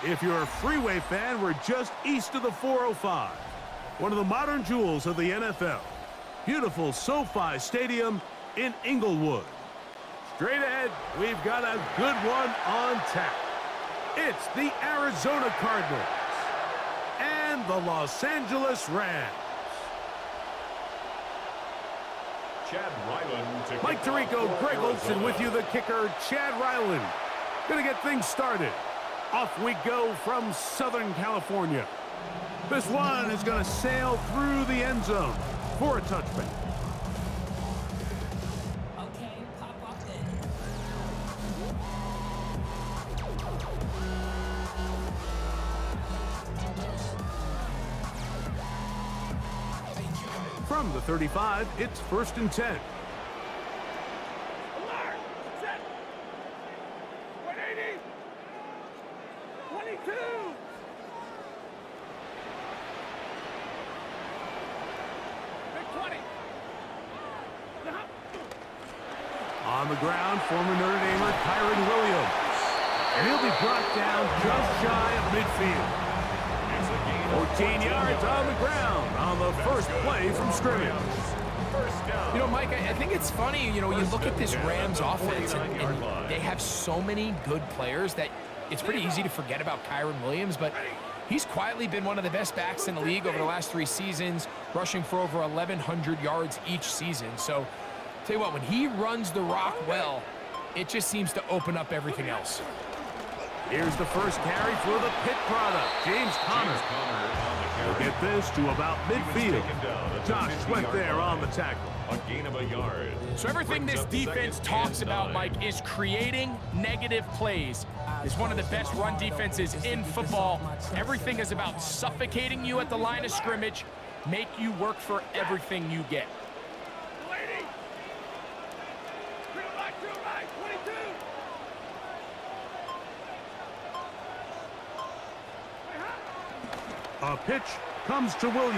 If you're a freeway fan, we're just east of the 405. One of the modern jewels of the NFL. Beautiful SoFi Stadium in Inglewood. Straight ahead, we've got a good one on tap. It's the Arizona Cardinals and the Los Angeles Rams. Mike Tirico, Greg Olson with you, the kicker, Chad Ryland. Gonna get things started. Off we go from Southern California. This one is gonna sail through the end zone for a touchback. From the 35, it's 1st and 10. Alert! Set! 180! 22! Big 20! On the ground, former Notre Damer Kyren Williams. And he'll be brought down just shy of midfield. 14 yards on the ground on the first play from scrimmage. You know, Mike, I think it's funny, you look at this Rams offense and they have so many good players that it's pretty easy to forget about Kyren Williams, but he's quietly been one of the best backs in the league over the last 3 seasons, rushing for over 1,100 yards each season. So, tell you what, when he runs the rock well, it just seems to open up everything else. Here's the first carry for the Pitt product, James Conner. He'll get this to about midfield. Josh Sweat there on the tackle. A gain of a yard. So everything this defense talks about, Mike, is creating negative plays. It's one of the best run defenses in football. Everything is about suffocating you at the line of scrimmage, make you work for everything you get. A pitch comes to Williams.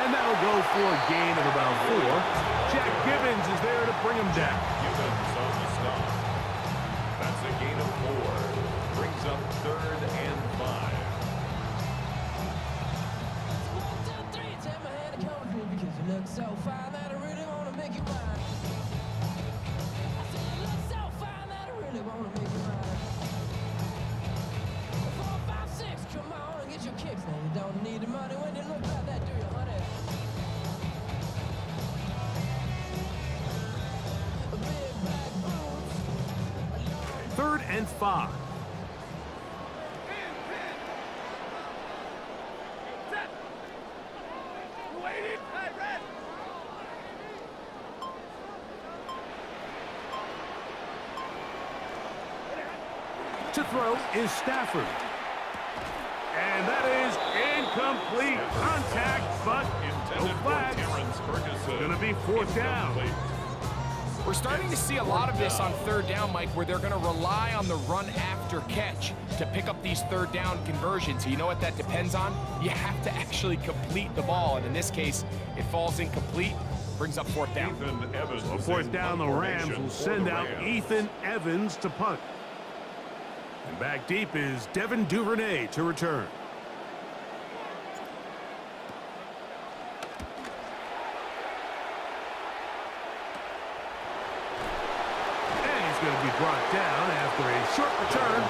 And that'll go for a gain of about 4. Jack Gibbons is there to bring him down. Gibbons on the stop. That's a gain of 4. Brings up 3rd and 5. Don't need the money when you look like that, do you, honey? Big black boots. 3rd and 5. Set! Waiting! Hey, red! To throw is Stafford. And that is incomplete. Contact, but no flags. Going to be 4th down. We're starting to see a lot of this on 3rd down, Mike, where they're going to rely on the run after catch to pick up these 3rd down conversions. You know what that depends on? You have to actually complete the ball, and in this case, it falls incomplete, brings up 4th down. So 4th down, the Rams will send out Ethan Evans to punt. And back deep is Devin Duvernay to return. And he's going to be brought down after a short return.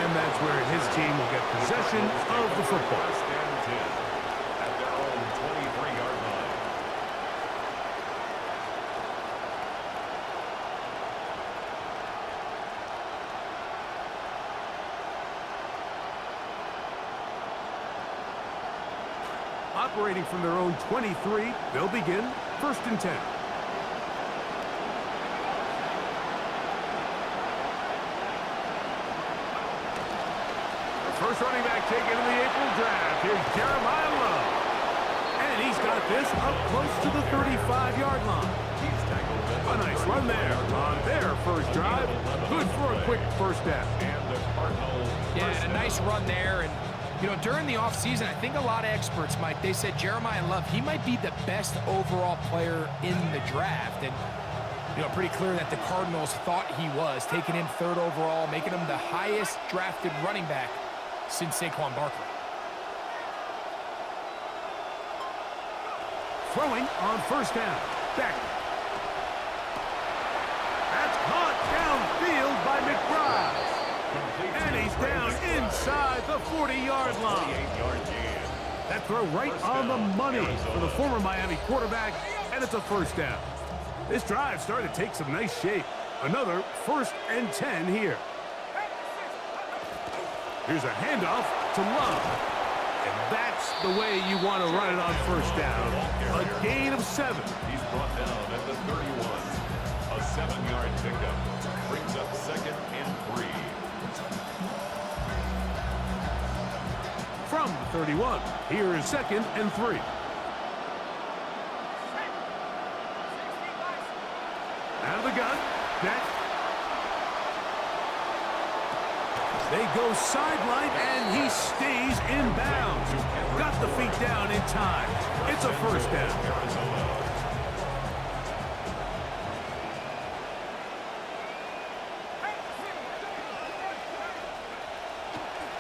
And that's where his team will get possession of the football. At their own 23-yard line. Operating from their own 23, they'll begin 1st and 10. The first running back taken in the April draft is Jeremiah Love. And he's got this up close to the 35-yard line. A nice run there on their first drive. Good for a quick first down. And the Cardinals. Yeah, and a nice run there. And during the offseason, I think a lot of experts, Mike, they said Jeremiah Love, he might be the best overall player in the draft. And You know, pretty clear that the Cardinals thought he was, taking him 3rd overall, making him the highest drafted running back since Saquon Barkley. Throwing on 1st down. Beck. That's caught downfield by McBride. And he's down inside the 40-yard line. That throw right on the money for the former Miami quarterback, and it's a 1st down. This drive started to take some nice shape. Another 1st and 10 here. Here's a handoff to Love. And that's the way you want to run it on 1st down. A gain of 7. He's brought down at the 31. A 7-yard pickup brings up 2nd and 3. From the 31, here is 2nd and 3. Out of the gun, Beck. They go sideline, and he stays in bounds. Got the feet down in time. It's a 1st down.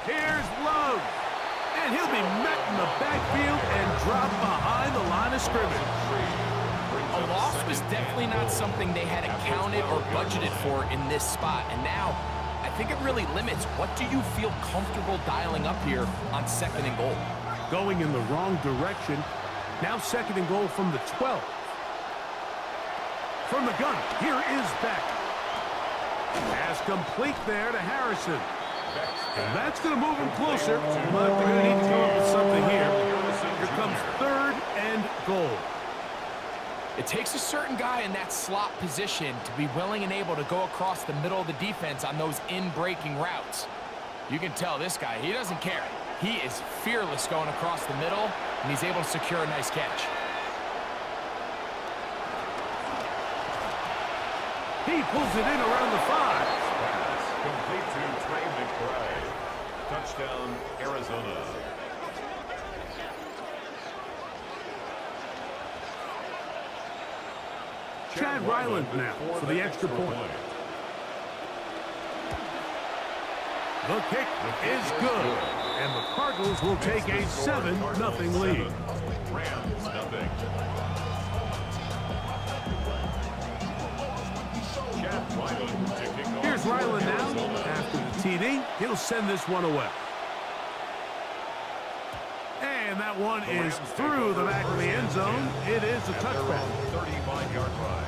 Here's Love. And he'll be met in the backfield and dropped behind the line of scrimmage. A loss was definitely not something they had accounted or budgeted for in this spot. And now, I think it really limits what do you feel comfortable dialing up here on 2nd and goal. Going in the wrong direction. Now 2nd and goal from the 12. From the gun, here is Beck. Pass complete there to Harrison. And that's going to move him closer, but they're going to need to come up with something here. Here comes 3rd and goal. It takes a certain guy in that slot position to be willing and able to go across the middle of the defense on those in-breaking routes. You can tell this guy, he doesn't care. He is fearless going across the middle, and he's able to secure a nice catch. He pulls it in around the 5. Complete to Trey McBride. Touchdown, Arizona. Chad Ryland now for the extra point. The kick is good, and the Cardinals will take a 7-0 lead. Rams, nothing. Chad Ryland to kick off. Here's Ryland now. After the TD, he'll send this one away. And that one is through the back of the end zone. It is a touchback. 35-yard line.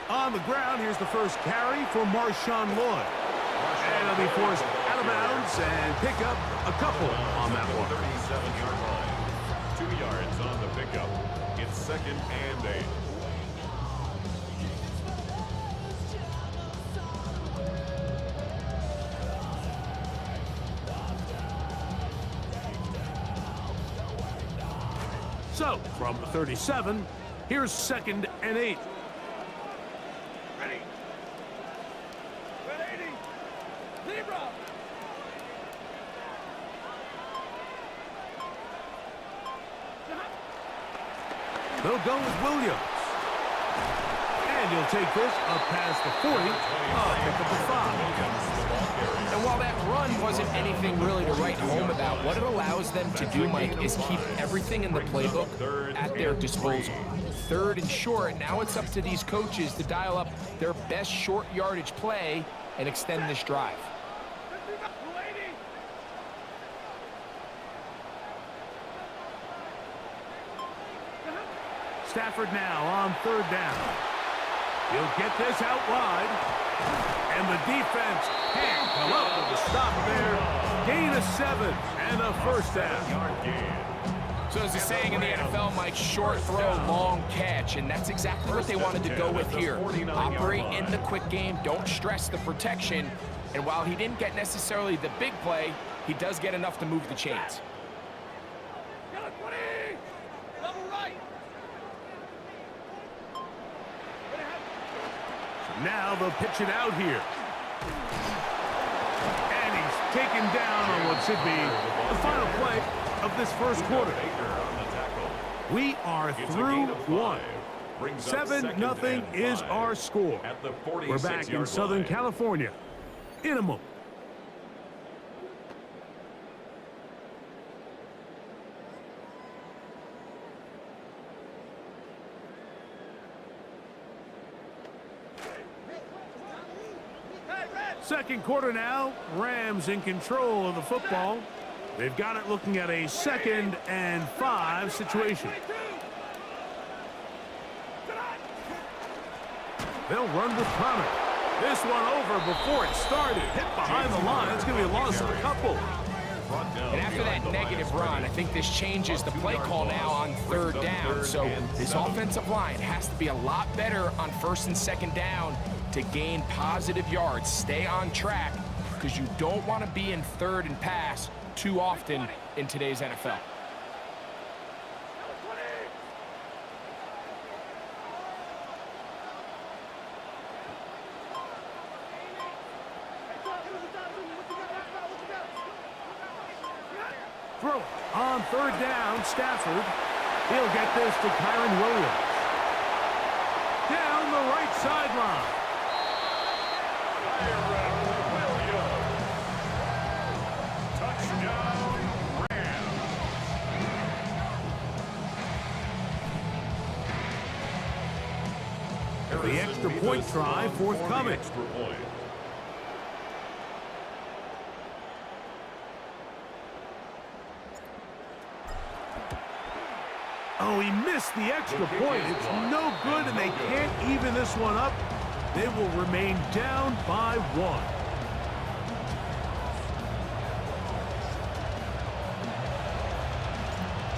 On the ground, here's the first carry for Marshawn Lloyd. And he'll be forced out of bounds and pick up a couple on that one. 37-yard line. 2 yards on the pickup. It's 2nd and 8. So, from the 37, here's 2nd and 8. Ready. 180. Zebra. They'll go with Williams. And you'll take this up past the 40, pick up the 5. And while that run wasn't anything really to write home about, what it allows them to do, Mike, is keep everything in the playbook at their disposal. 3rd and short, now it's up to these coaches to dial up their best short yardage play and extend this drive. Stafford now on 3rd down. He'll get this out wide. And the defense can't come up with a stop there. Gain of 7 and a 1st down. So as the saying in the NFL, Mike, short throw, long catch, and that's exactly what they wanted to go with here. Operate in the quick game, don't stress the protection, And while he didn't get necessarily the big play, he does get enough to move the chains. Now they'll pitch it out here. And he's taken down on what should be the final play of this first quarter. We are through one. 7-0 is our score. We're back in Southern California in a moment. Second quarter now. Rams in control of the football. They've got it looking at a 2nd and 5 situation. They'll run with promise. This one over before it started. Hit behind the line. It's going to be a loss of a couple. And after that negative run, I think this changes the play call now on 3rd down. So this offensive line has to be a lot better on 1st and 2nd down to gain positive yards. Stay on track because you don't want to be in 3rd and pass too often in today's NFL. Throw on 3rd down, Stafford. He'll get this to Kyron Williams. Down the right sideline. Touchdown, Rams. The extra point try forthcoming. Oh, he missed the extra point. It's no good, and they can't even this one up. They will remain down by 1.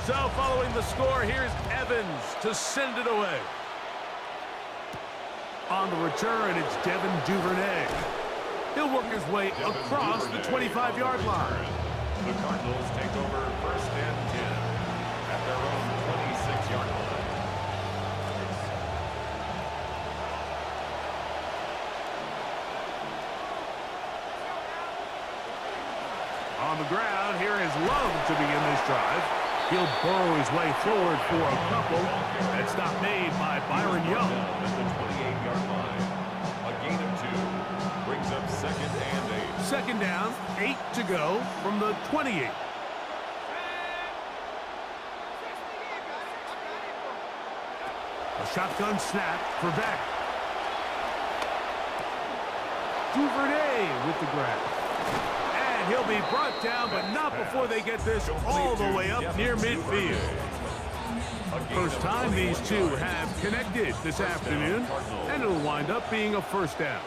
So following the score, here's Evans to send it away. On the return, it's Devin Duvernay. He'll work his way across the 25-yard line. The Cardinals take over 1st and 10 at their own 26-yard line. On the ground, here is Love to begin this drive. He'll burrow his way forward for a couple. That stop made by Byron Young. At the 28-yard line. A gain of 2 brings up 2nd and 8. 2nd down, 8 to go from the 28. A shotgun snap for Beck. Duvernay with the grab. And he'll be brought down, but not before they get this all the way up near midfield. First time these two have connected this afternoon, and it'll wind up being a 1st down.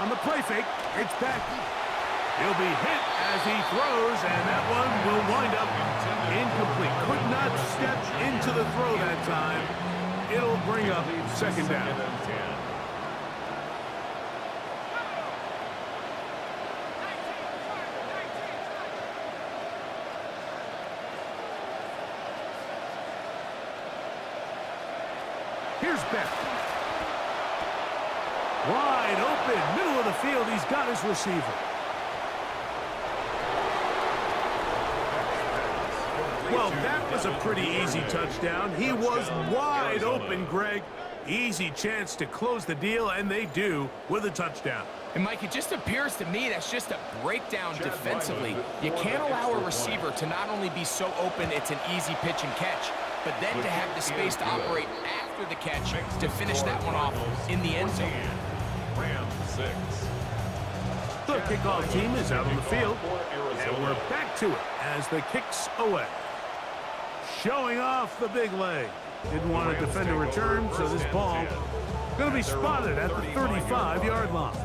On the play fake, it's Beck. He'll be hit as he throws, and that one will wind up incomplete. Could not step into the throw that time. It'll bring up 2nd down. Here's Beck. Wide open, middle of the field. He's got his receiver. Well, that was a pretty easy touchdown. He was wide open, Greg. Easy chance to close the deal, and they do with a touchdown. And, Mike, it just appears to me that's just a breakdown defensively. You can't allow a receiver to not only be so open it's an easy pitch and catch, but then to have the space to operate after the catch to finish that one off in the end zone. Rams 6. The kickoff team is out on the field, and we're back to it as the kick's away. Showing off the big leg. Didn't want to defend a return, so this ball going to be spotted at the 35-yard line.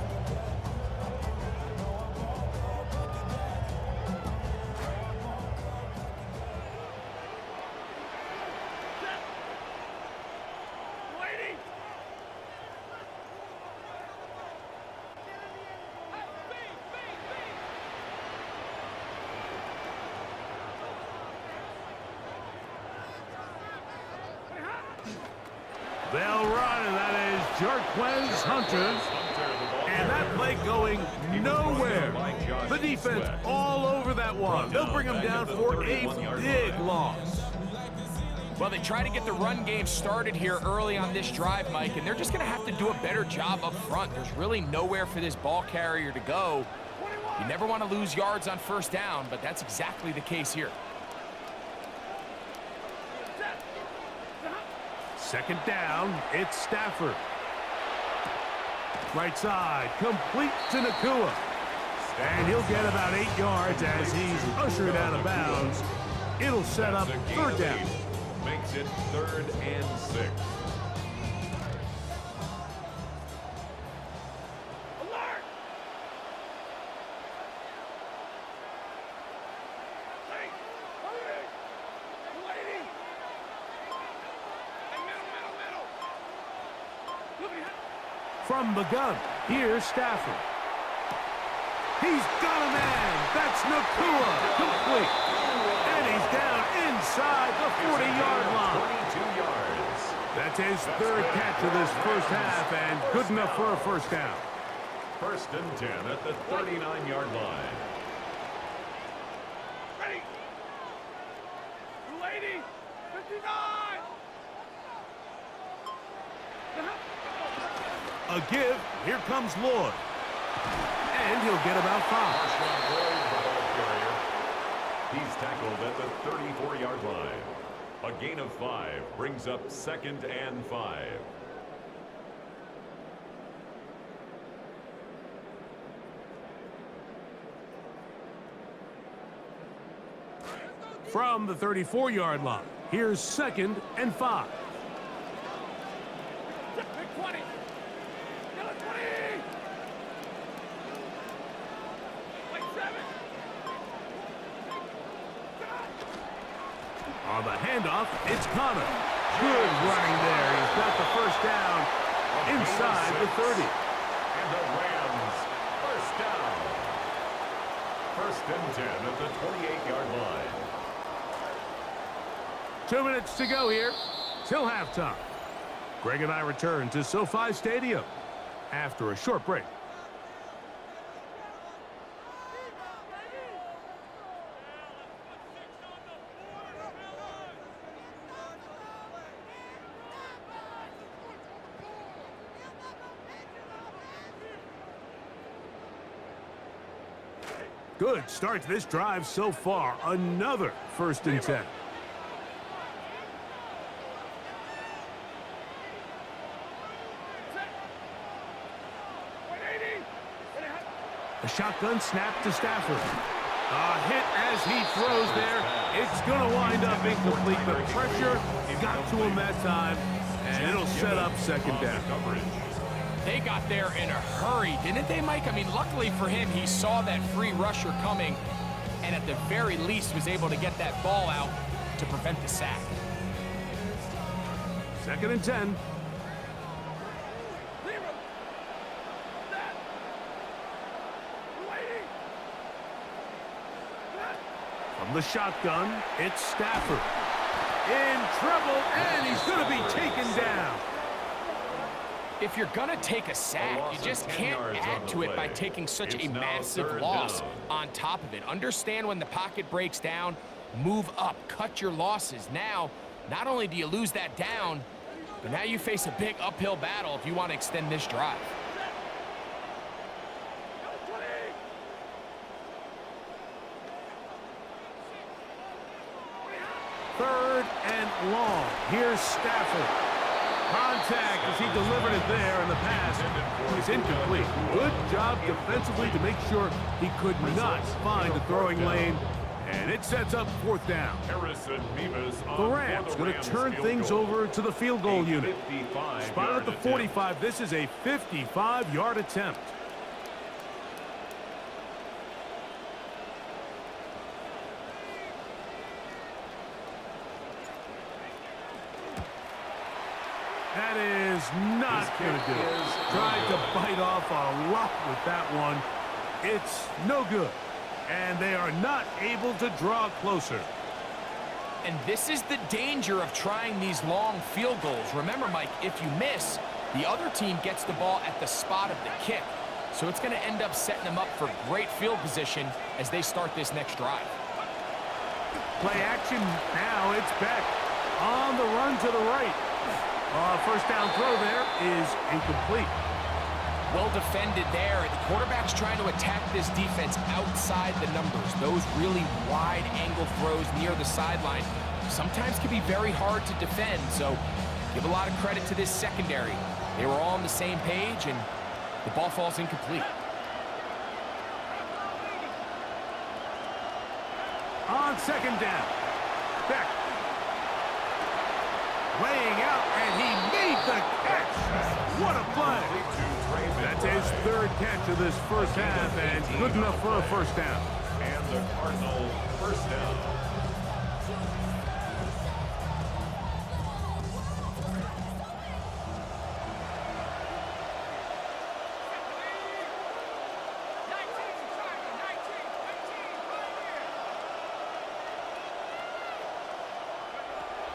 They'll run, and that is Jarquez Hunter. And that play going nowhere. The defense all over that one. They'll bring him down for a big loss. Well, they try to get the run game started here early on this drive, Mike, and they're just going to have to do a better job up front. There's really nowhere for this ball carrier to go. You never want to lose yards on first down, but that's exactly the case here. Second down, it's Stafford. Right side, complete to Nakua. And he'll get about 8 yards as he's ushered out of bounds. It'll set up third down. Makes it 3rd and 6. Alert! Hey! Hurry! Lady! Hey, middle! Look at From the gun, here's Stafford. He's got a man. That's Nakua. Complete. And he's down inside the 40-yard line. 22 yards. That's his third catch of this first half, and good enough for a first down. 1st and 10 at the 39-yard line. Ready! Lady! 59! A give. Here comes Lloyd. And he'll get about 5. He's tackled at the 34-yard line. A gain of 5 brings up 2nd and 5. From the 34-yard line, here's 2nd and 5. Big 20! Yellow 20! White 7! On the handoff, it's Connor. Good running there. He's got the first down inside the 30. And the Rams, first down. 1st and 10 at the 28-yard line. 2 minutes to go here till halftime. Greg and I return to SoFi Stadium after a short break. Good start to this drive so far. Another 1st and 10. A shotgun snap to Stafford. A hit as he throws there. It's going to wind up incomplete. The pressure got to him that time, and it'll set up 2nd down. They got there in a hurry, didn't they, Mike? I mean, luckily for him, he saw that free rusher coming, and at the very least was able to get that ball out to prevent the sack. 2nd and 10. From the shotgun, it's Stafford. In trouble, and he's going to be taken down. If you're going to take a sack, you just can't add to it by taking such a massive loss on top of it. Understand when the pocket breaks down, move up, cut your losses. Now, not only do you lose that down, but now you face a big uphill battle if you want to extend this drive. 3rd and long. Here's Stafford. Contact as he delivered it there, and the pass is incomplete. Good job defensively to make sure he could not find the throwing lane, and it sets up 4th down. The Rams going to turn things over to the field goal unit. Spotted at the 45. This is a 55-yard attempt. That is not going to do it. Tried to bite off a lot with that one. It's no good. And they are not able to draw closer. And this is the danger of trying these long field goals. Remember, Mike, if you miss, the other team gets the ball at the spot of the kick. So it's going to end up setting them up for great field position as they start this next drive. Play action now. It's Beck on the run to the right. First down throw there is incomplete. Well defended there. The quarterback's trying to attack this defense outside the numbers. Those really wide angle throws near the sideline sometimes can be very hard to defend. So give a lot of credit to this secondary. They were all on the same page, and the ball falls incomplete. On second down, Beck laying out, and he made the catch. What a play. That's his third catch of this first half, and good enough for a first down. And the Cardinals first down.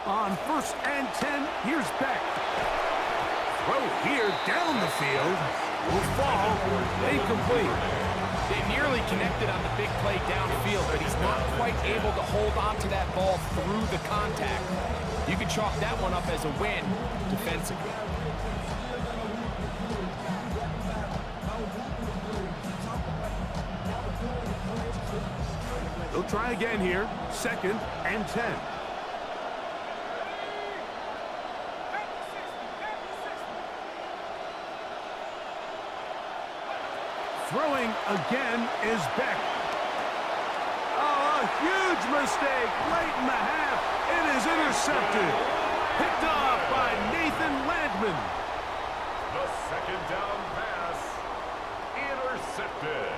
On first and 10, here's Beck. Throw here down the field. Will fall incomplete. They nearly connected on the big play downfield, but he's not quite able to hold on to that ball through the contact. You can chalk that one up as a win defensively. They'll try again here. Second and 10. Throwing again is Beck. Oh, a huge mistake late in the half. It is intercepted. Picked off by Nathan Landman. The second down pass intercepted.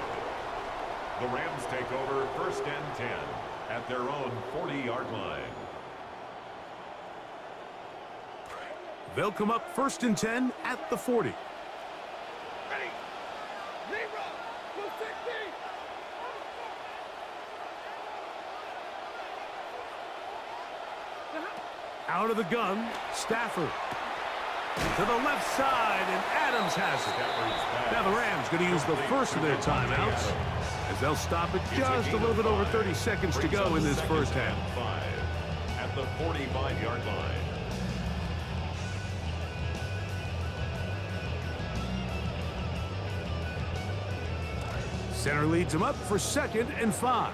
The Rams take over first and 10 at their own 40-yard line. They'll come up first and 10 at the 40. Out of the gun, Stafford. To the left side, and Adams has it. Now the Rams going to use the first of their timeouts, as they'll stop it just a little bit over 30 seconds to go in this first half. At the 45-yard line. Center leads them up for second and 5.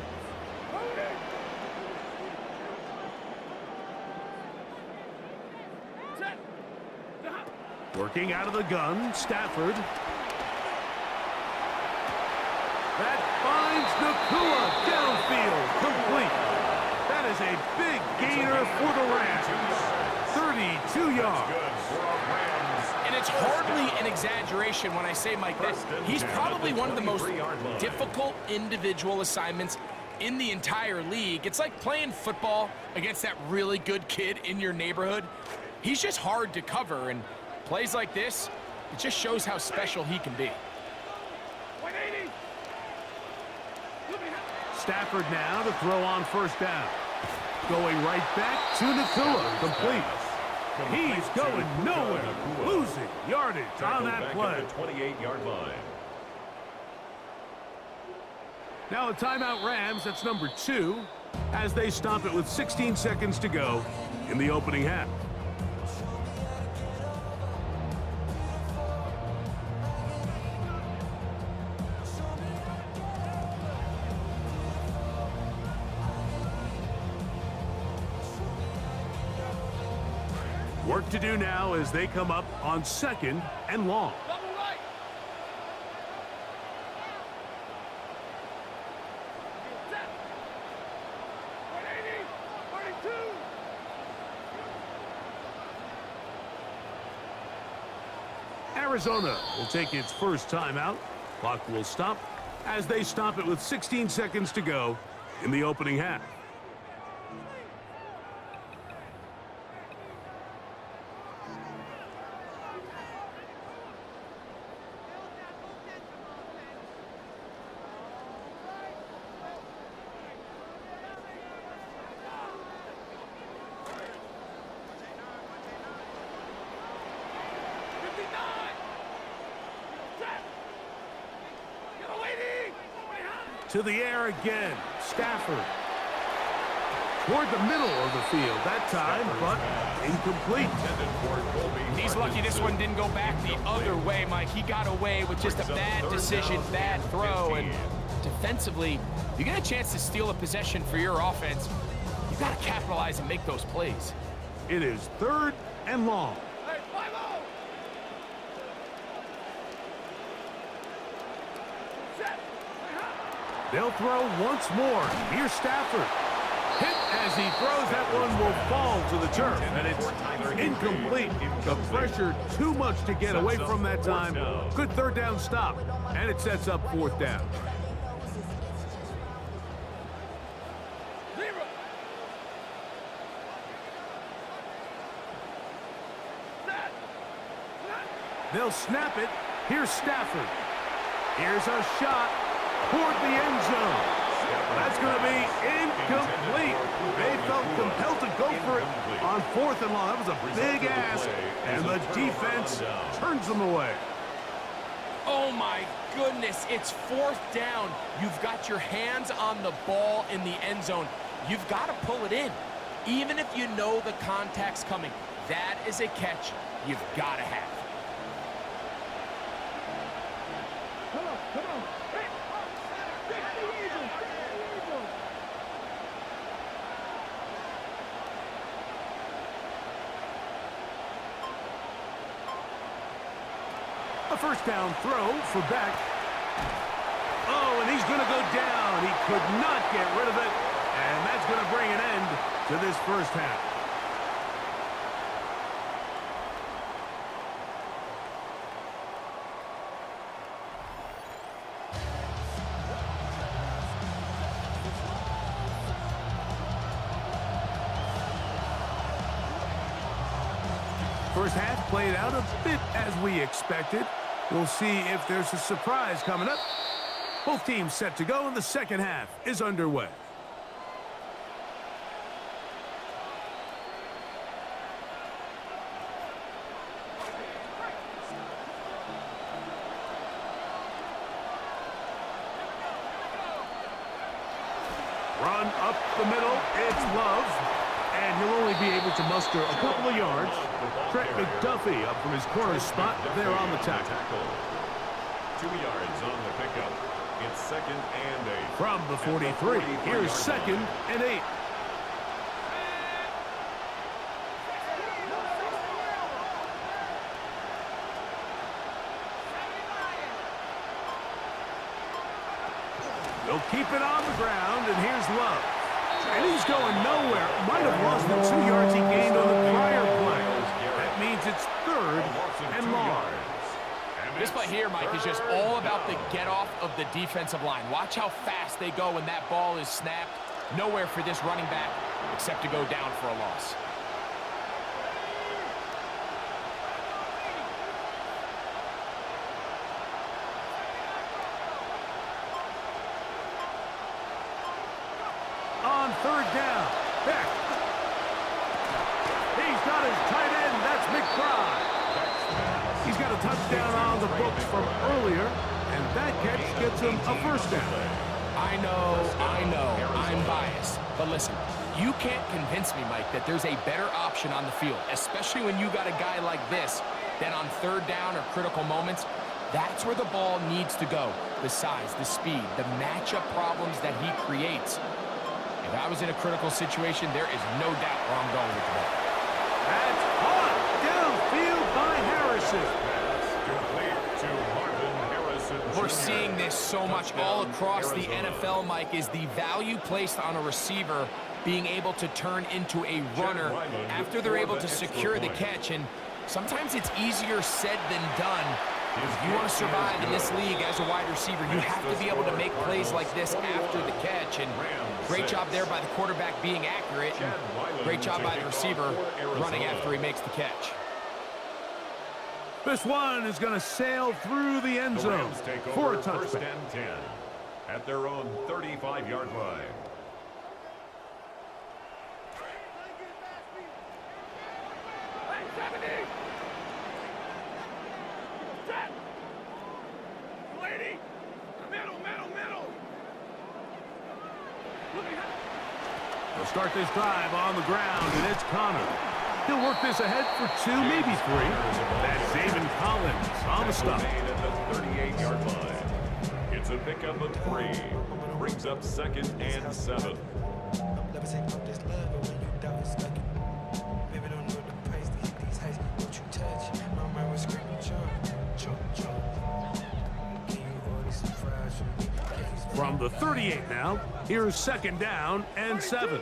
Working out of the gun, Stafford. That finds Nakua downfield, complete. That is a big gainer for the Rams. 32 yards. And it's hardly an exaggeration when I say, Mike, that he's probably one of the most difficult individual assignments in the entire league. It's like playing football against that really good kid in your neighborhood. He's just hard to cover, and plays like this, it just shows how special he can be. Stafford now to throw on first down. Going right back to Nakua, complete. He's going nowhere, losing yardage on that play. 28-yard line. Now a timeout Rams, that's number 2, as they stop it with 16 seconds to go in the opening half. Work to do now as they come up on second and long. Double right. Set. 180. 32. Arizona will take its first timeout. Clock will stop as they stop it with 16 seconds to go in the opening half. To the air again. Stafford. Toward the middle of the field that time, but incomplete. He's lucky this one didn't go back the other way, Mike. He got away with just a bad decision, bad throw. And defensively, you get a chance to steal a possession for your offense. You got to capitalize and make those plays. It is 3rd and long. Hey, 5-0. Set. They'll throw once more. Here's Stafford. Hit as he throws. That one will fall to the turf, and it's incomplete. The pressure too much to get away from that time. Good 3rd down stop, and it sets up 4th down. Zero. Set. They'll snap it. Here's Stafford. Here's a shot toward the end zone. That's going to be incomplete. They felt compelled to go for it on 4th and long. That was a big ask, and the defense turns them away. Oh, my goodness. It's 4th down. You've got your hands on the ball in the end zone. You've got to pull it in, even if you know the contact's coming. That is a catch you've got to have. Come on, come on. Hey, take the eagle. A 1st down throw for Beck. Oh, and he's going to go down. He could not get rid of it, and that's going to bring an end to this 1st half. First half played out a bit as we expected. We'll see if there's a surprise coming up. Both teams set to go, and the 2nd half is underway. Run up the middle. It's Love. And he'll only be able to muster a couple of yards. Trent McDuffie up from his corner spot there on the tackle. 2 yards on the pickup. It's 2nd and 8. From the 43, here's 2nd and 8. They'll keep it on the ground, and here's Love. And he's going nowhere. Might have lost the 2 yards he gained on the prior play. That means it's 3rd and long. This play here, Mike, is just all about the get-off of the defensive line. Watch how fast they go when that ball is snapped. Nowhere for this running back except to go down for a loss. On 3rd down, Beck. He's got his tight end. That's McBride. He's got a touchdown on the books from earlier, and that catch gets him a 1st down. I know, I'm biased. But listen, you can't convince me, Mike, that there's a better option on the field, especially when you got a guy like this, that on 3rd down or critical moments, that's where the ball needs to go. The size, the speed, the matchup problems that he creates. If I was in a critical situation, there is no doubt where I'm going with the ball. That's caught downfield by Harrison. We're seeing this so much all across the NFL, Mike, is the value placed on a receiver being able to turn into a runner after they're able to secure the catch. And sometimes it's easier said than done. If you want to survive in this league as a wide receiver, you have to be able to make plays like this after the catch. And great job there by the quarterback being accurate. And great job by the receiver running after he makes the catch. This one is going to sail through the end zone for a touchdown. 1st and 10 at their own 35-yard line. Hey, 70. Set. Lady. Middle. They'll start this drive on the ground, and it's Connor. He'll work this ahead for 2, maybe 3. That's David Collins on the stop. Made at the 38-yard line. It's a pickup of 3. Brings up 2nd and 7. From the 38 now, here's 2nd down and 7.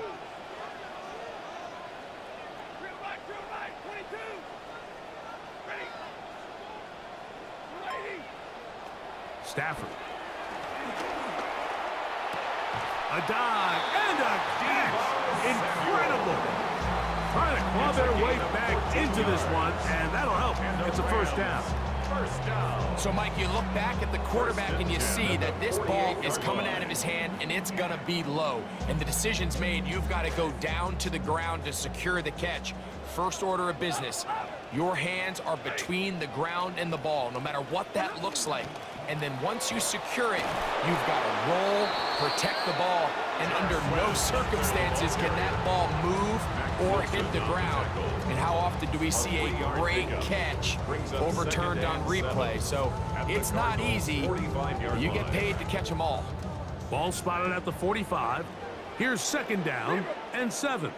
Stafford. A dive and a catch. Incredible. Trying to claw their way back into this one, and that'll help. It's a 1st down. So, Mike, you look back at the quarterback and you see that this ball is coming out of his hand and it's going to be low. And the decision's made. You've got to go down to the ground to secure the catch. First order of business. Your hands are between the ground and the ball, no matter what that looks like. And then once you secure it, you've got to roll, protect the ball, and under no circumstances can that ball move or hit the ground. And how often do we see a great catch overturned on replay? So it's not easy. You get paid to catch them all. Ball spotted at the 45. Here's 2nd down and 7.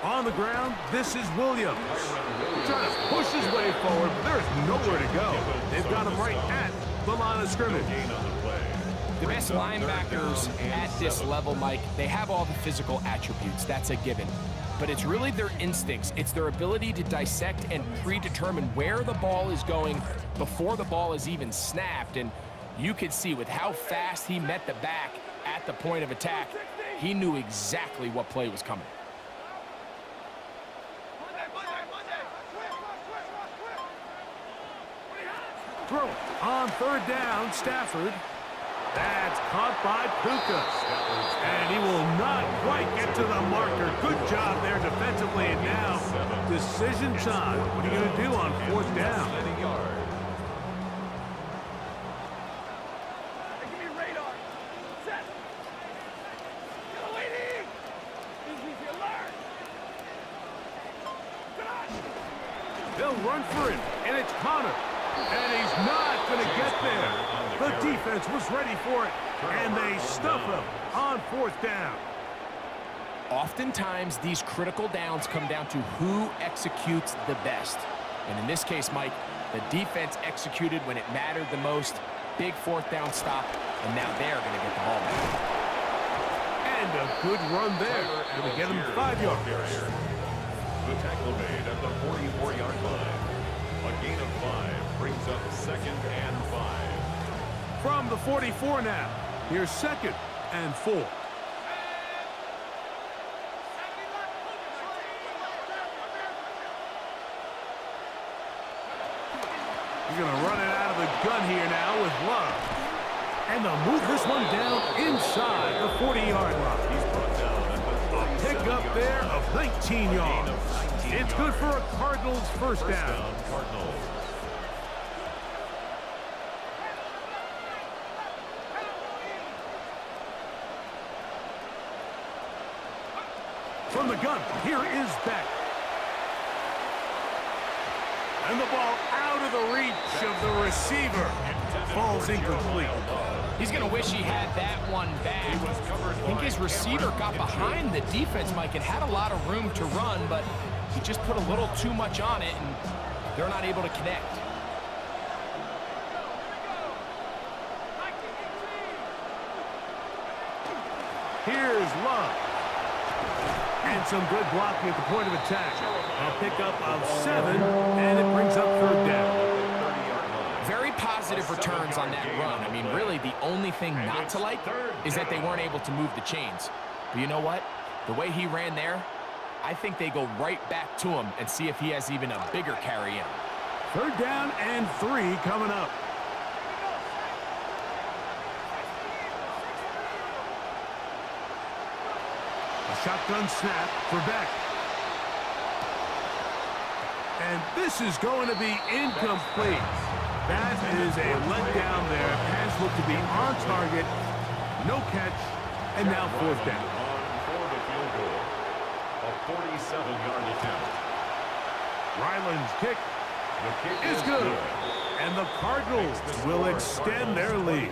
On the ground, this is Williams. Trying to push his way forward, but there's nowhere to go. They've got him right at the line of scrimmage. The best linebackers at this level, Mike, they have all the physical attributes. That's a given. But it's really their instincts. It's their ability to dissect and predetermine where the ball is going before the ball is even snapped. And you could see with how fast he met the back at the point of attack, he knew exactly what play was coming. Throw on 3rd down, Stafford. That's caught by Puka. And he will not quite get to the marker. Good job there defensively. And now, decision time. What are you going to do on 4th down? They'll run for it, and it's Connor. And he's not going to get there. The defense was ready for it, and they stuff him on 4th down. Oftentimes, these critical downs come down to who executes the best. And in this case, Mike, the defense executed when it mattered the most. Big 4th down stop, and now they're going to get the ball back. And a good run there. Going to get him 5 yards. The tackle made at the 44-yard line. A gain of 5 brings up 2nd and 5. From the 44 now, here's 2nd and 4. He's going to run it out of the gun here now with Love. And they'll move this one down inside the 40-yard line. He's brought down at the A pickup there of 19 yards. It's good for a Cardinals 1st down. Cardinals. From the gun, here is Beck. And the ball out of the reach of the receiver. Falls incomplete. He's going to wish he had that one back. I think his receiver got behind the defense, Mike, and had a lot of room to run, but he just put a little too much on it, and they're not able to connect. Here's Love. And some good blocking at the point of attack. A pickup of 7, and it brings up 3rd down. Very positive returns on that run. I mean, really, the only thing not to like is that they weren't able to move the chains. But you know what? The way he ran there, I think they go right back to him and see if he has even a bigger carry in. 3rd down and 3 coming up. A shotgun snap for Beck. And this is going to be incomplete. That is a letdown there. Pass looked to be on target. No catch. And now fourth down. For the field goal. A 47-yard attempt. Ryland's kick The kick is good. And the Cardinals will extend their lead.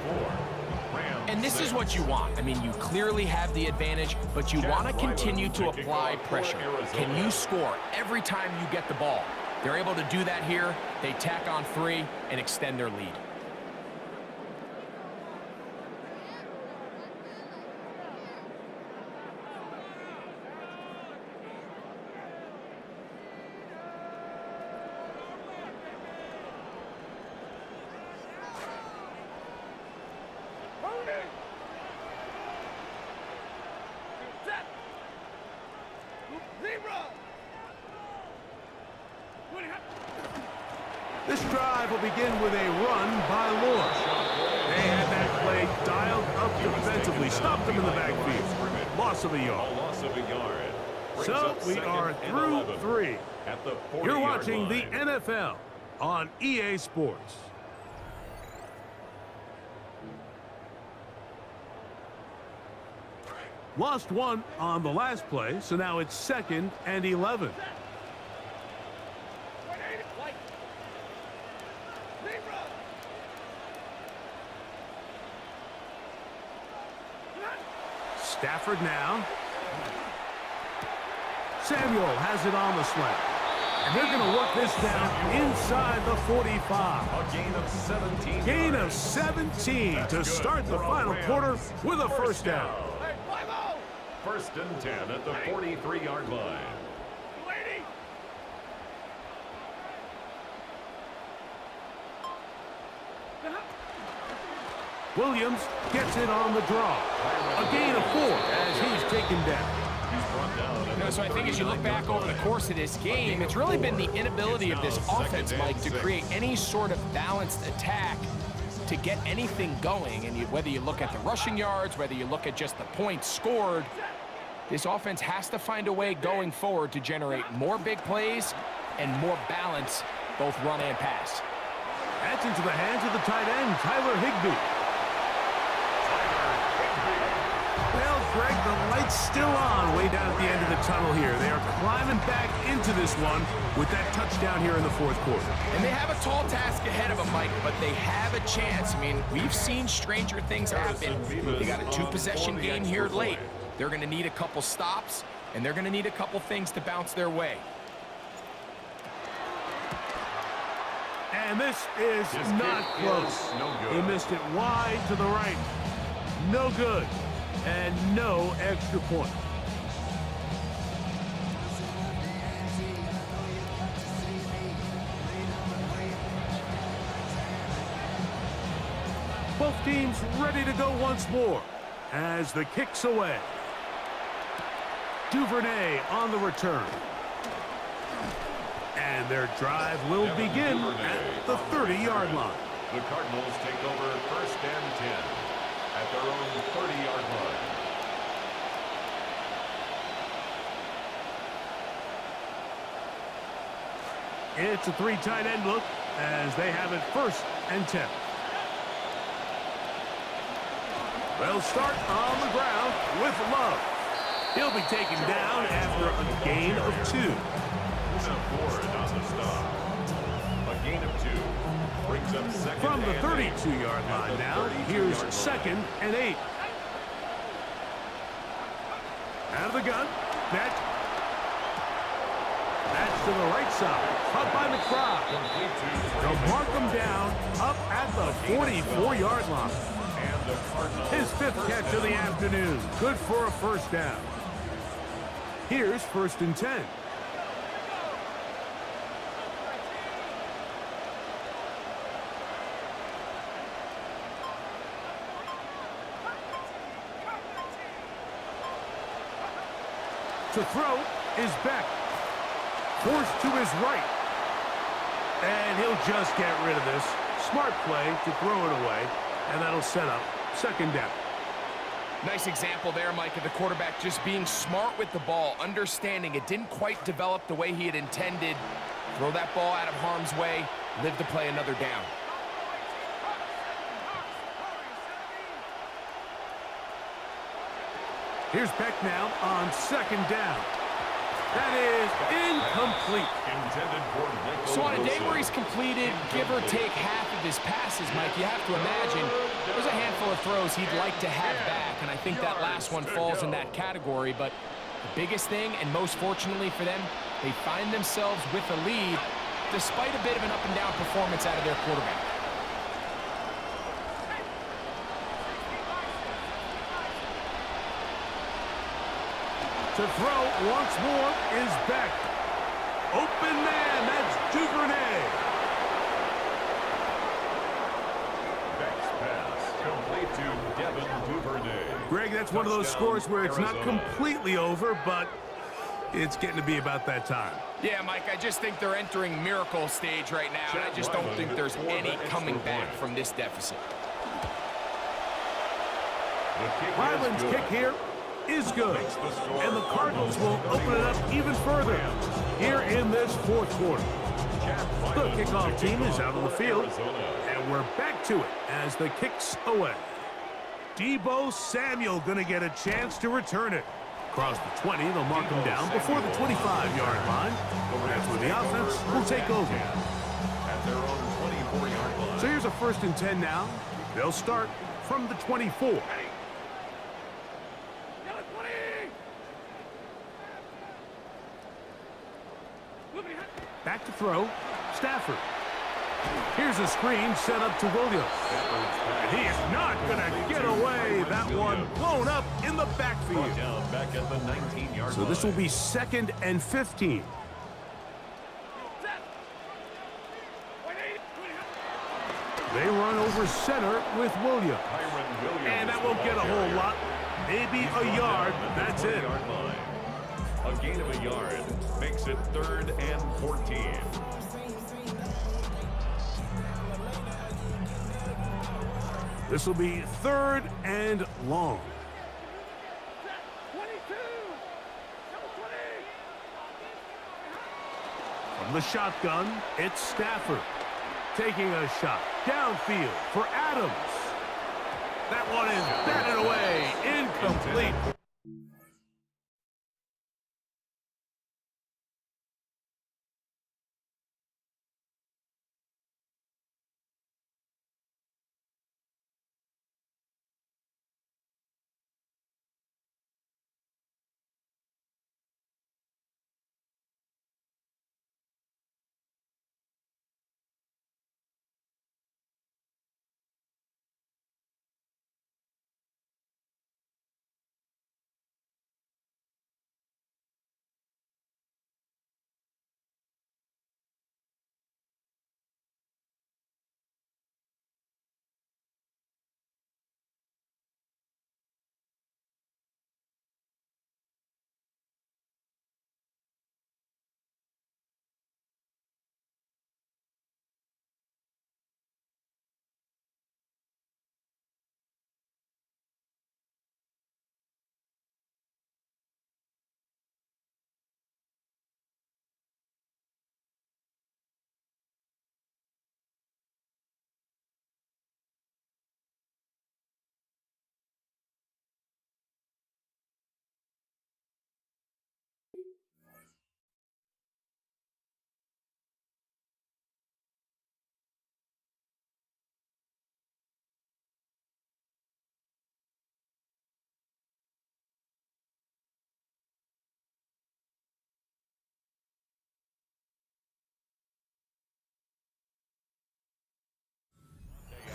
And this is what you want. I mean, you clearly have the advantage, but you want to continue to apply pressure. Can you score every time you get the ball? They're able to do that here. They tack on 3 and extend their lead. This drive will begin with a run by Lawrence. They had that play dialed up defensively, stopped them in the backfield. Loss of a yard. Loss of a yard. So we are through 3. At the 40-yard You're watching the line. NFL on EA Sports. Lost 1 on the last play, so now it's 2nd and 11. Stafford now. Samuel has it on the slant. And they're going to work this down inside the 45. A gain of 17. Gain of 17 to start the final quarter with a first down. First and 10 at the 43-yard line. Williams gets it on the draw. A gain of 4 as he's taken down. So I think as you look back over the course of this game, it's really been the inability of this offense, Mike, to create any sort of balanced attack to get anything going. And whether you look at the rushing yards, whether you look at just the points scored, this offense has to find a way going forward to generate more big plays and more balance, both run and pass. That's into the hands of the tight end, Tyler Higbee. Well, Greg, the light's still on way down at the end of the tunnel here. They are climbing back into this one with that touchdown here in the fourth quarter. And they have a tall task ahead of them, Mike, but they have a chance. I mean, we've seen stranger things happen. They got a 2-possession game here late. They're going to need a couple stops, and they're going to need a couple things to bounce their way. And this is not close. He missed it wide to the right. No good. And no extra point. Both teams ready to go once more as the kick's away. Duvernay on the return. And their drive will begin at the 30-yard line. The Cardinals take over first and 10 at their own 30-yard line. It's a 3 tight end look as they have it first and 10. They'll start on the ground with Love. He'll be taken down after a gain of 2. Ford on the stop. A gain of 2 brings up second. From the and 32-yard line now, here's 2nd and 8. Out of the gun. That's to the right side. Caught by McBride. They'll mark him down up at the 44-yard line. His 5th catch of the afternoon. Good for a first down. Here's first and 10. To throw is Beck. Forced to his right. And he'll just get rid of this. Smart play to throw it away. And that'll set up second down. Nice example there, Mike, of the quarterback just being smart with the ball, understanding it didn't quite develop the way he had intended. Throw that ball out of harm's way, live to play another down. Here's Beck now on second down. That is incomplete. So on a day where he's completed, give or take half of his passes, Mike, you have to imagine there's a handful of throws he'd like to have back, and I think that last one falls in that category. But the biggest thing, and most fortunately for them, they find themselves with a lead despite a bit of an up-and-down performance out of their quarterback. To throw once more is Beck. Open man, that's Duvernay. Beck's pass complete to Devin Duvernay. Greg, that's one of those scores where it's not completely over, but it's getting to be about that time. Yeah, Mike, I just think they're entering miracle stage right now, and I just don't think there's any coming back from this deficit. Ryland's kick here is good, and the Cardinals will open it up even further here in this fourth quarter. The kickoff team is out on the field, and we're back to it as the kick's away. Deebo Samuel going to get a chance to return it. Across the 20, they'll mark him down before the 25-yard line. That's where the offense will take over. At their own 24-yard line. So here's a 1st and 10 now. They'll start from the 24. Back to throw, Stafford. Here's a screen set up to Williams. And he is not going to get away. That one blown up in the backfield. Back at the 19-yard So this will be 2nd and 15. They run over center with Williams. And that won't get a whole lot. Maybe a yard. That's it. A gain of a yard makes it 3rd and 14. This will be 3rd and long. 22. From the shotgun, it's Stafford. Taking a shot downfield for Adams. That one is batted away. Incomplete.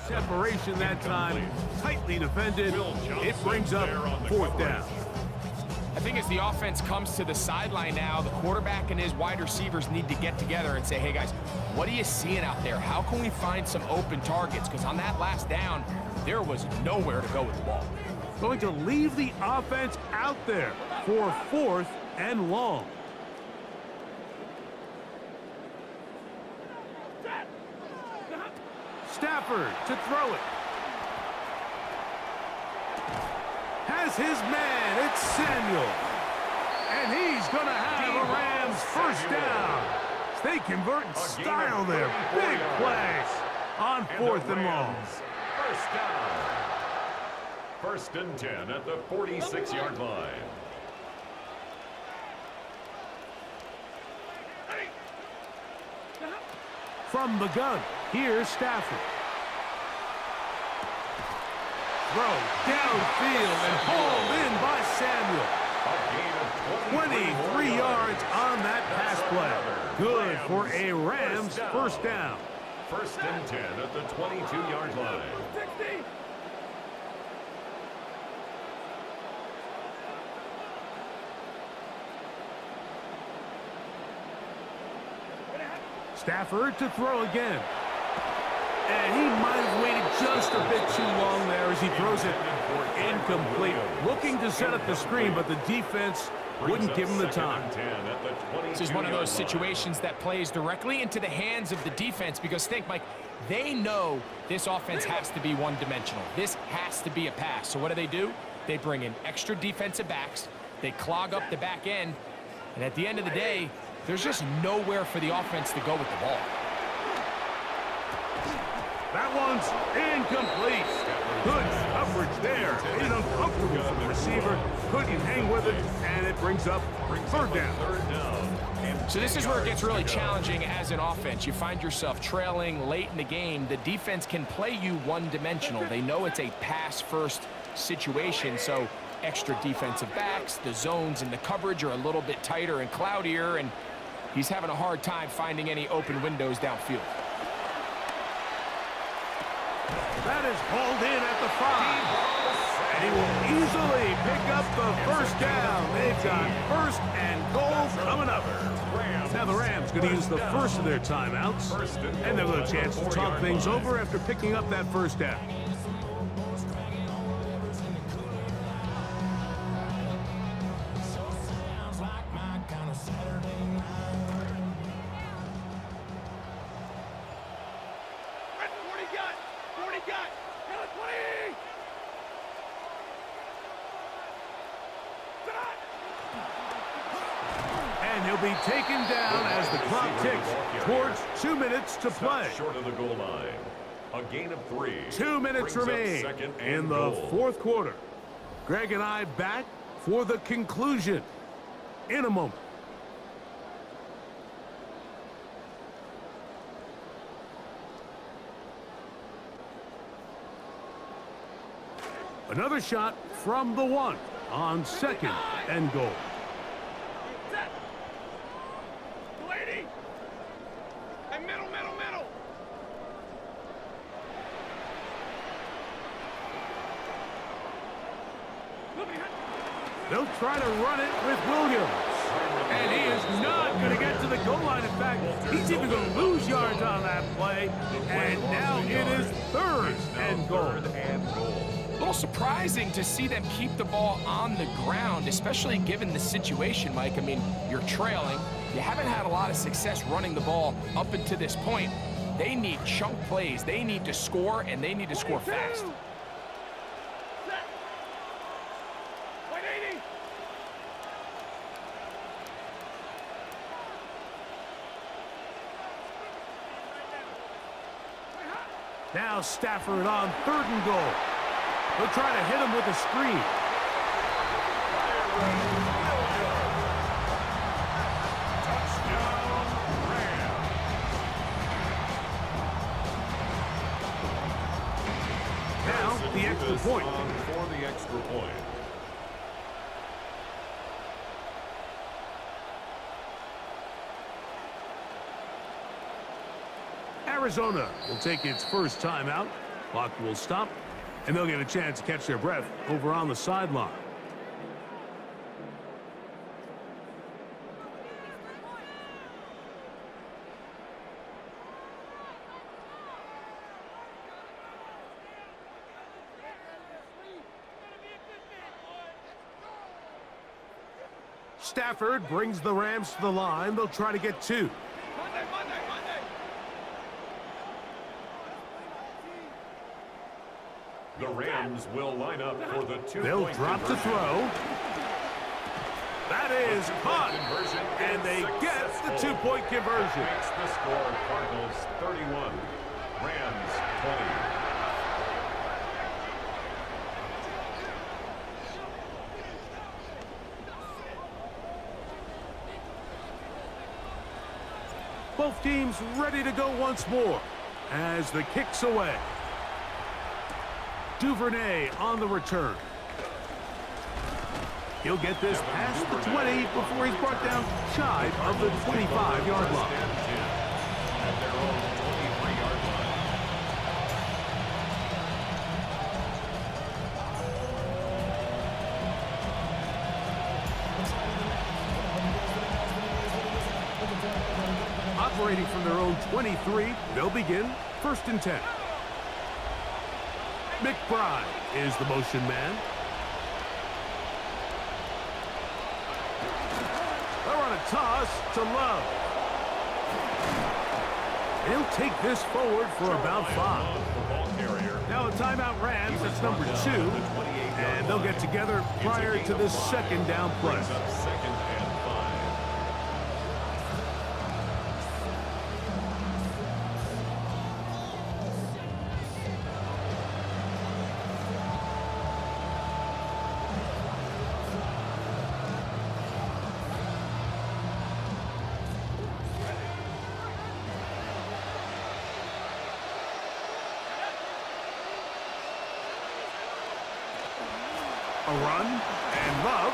Separation that time, tightly defended. It brings up 4th down. I think as the offense comes to the sideline now, the quarterback and his wide receivers need to get together and say, hey guys, what are you seeing out there? How can we find some open targets? Because on that last down, there was nowhere to go with the ball. Going to leave the offense out there for 4th and long. Stafford to throw it. Has his man, it's Samuel. And he's going to have a Rams 1st down. They convert in style there. Big play on 4th and long. First down. 1st and 10 at the 46-yard line. From the gun, here's Stafford. Throw downfield and hauled in by Samuel. 23 yards on that pass play. Good for a Rams first down. 1st and 10 at the 22-yard line. Stafford to throw again. And he might have waited just a bit too long there as he throws it incomplete. Looking to set up the screen, but the defense wouldn't give him the time. This is one of those situations that plays directly into the hands of the defense because think, Mike, they know this offense has to be one-dimensional. This has to be a pass. So what do? They bring in extra defensive backs. They clog up the back end. And at the end of the day, there's just nowhere for the offense to go with the ball. That one's incomplete. Good coverage there. Made it uncomfortable for the receiver. Couldn't hang with it, and it brings up 3rd down. So this is where it gets really challenging as an offense. You find yourself trailing late in the game. The defense can play you one-dimensional. They know it's a pass-first situation, so extra defensive backs, the zones and the coverage are a little bit tighter and cloudier, and he's having a hard time finding any open windows downfield. That is hauled in at the 5. And he will easily pick up the first down. They've got 1st and goal coming up. Now the Rams going to use the first of their timeouts. And they'll have a chance to talk things over after picking up that first down. And he'll be taken down as the clock ticks towards 2 minutes to play. Short of the goal line. A gain of 3. 2 minutes remain in the 4th quarter. Greg and I back for the conclusion in a moment. Another shot from the 1 on 2nd and goal. They'll try to run it with Williams. And he is not going to get to the goal line. In fact, he's even going to lose yards on that play. And now it is 3rd and goal. A little surprising to see them keep the ball on the ground, especially given the situation, Mike. I mean, you're trailing. You haven't had a lot of success running the ball up until this point. They need chunk plays. They need to score, and they need to score fast. Now Stafford on 3rd and goal. They'll try to hit him with a screen. Touchdown, Rams. Now the extra point. For the extra point. Arizona will take its first timeout. Clock will stop, and they'll get a chance to catch their breath over on the sideline. Stafford brings the Rams to the line. They'll try to get 2. The Rams will line up for the 2-point They'll drop to throw. That is caught, and they get the 2-point conversion. Makes the score Cardinals 31, Rams 20. Both teams ready to go once more as the kick's away. Duvernay on the return. He'll get this past the 20 before he's brought down shy of the 25-yard line. At their own 23-yard line. Operating from their own 23, they'll begin 1st and 10. McBride is the motion man. They're on a toss to Love. He'll take this forward for about 5. Now a timeout Rams, that's number 2. And they'll get together prior to this 2nd down play. Second and 5. A run and Love,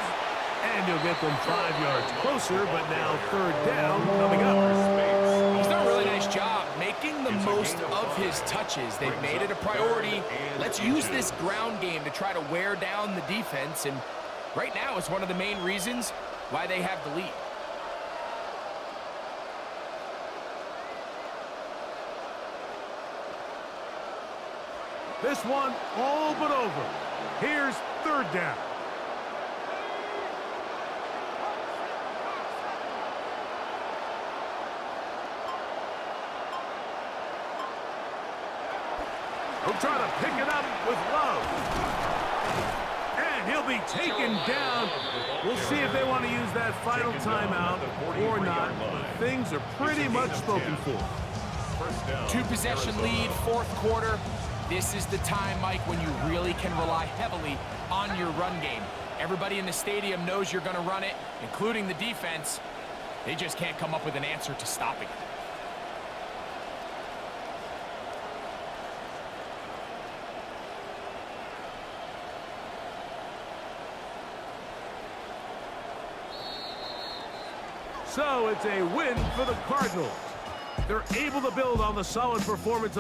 and he'll get them 5 yards closer, but now 3rd down coming up. He's done a really nice job making the most of his touches. They've made it a priority. Let's use this ground game to try to wear down the defense, and right now it's one of the main reasons why they have the lead. This one all but over. Here's 3rd down. He'll try to pick it up with Love. And he'll be taken down. We'll see if they want to use that final timeout or not. Things are pretty much spoken for. 2-possession lead, 4th quarter. This is the time, Mike, when you really can rely heavily on your run game. Everybody in the stadium knows you're going to run it, including the defense. They just can't come up with an answer to stopping it. So it's a win for the Cardinals. They're able to build on the solid performance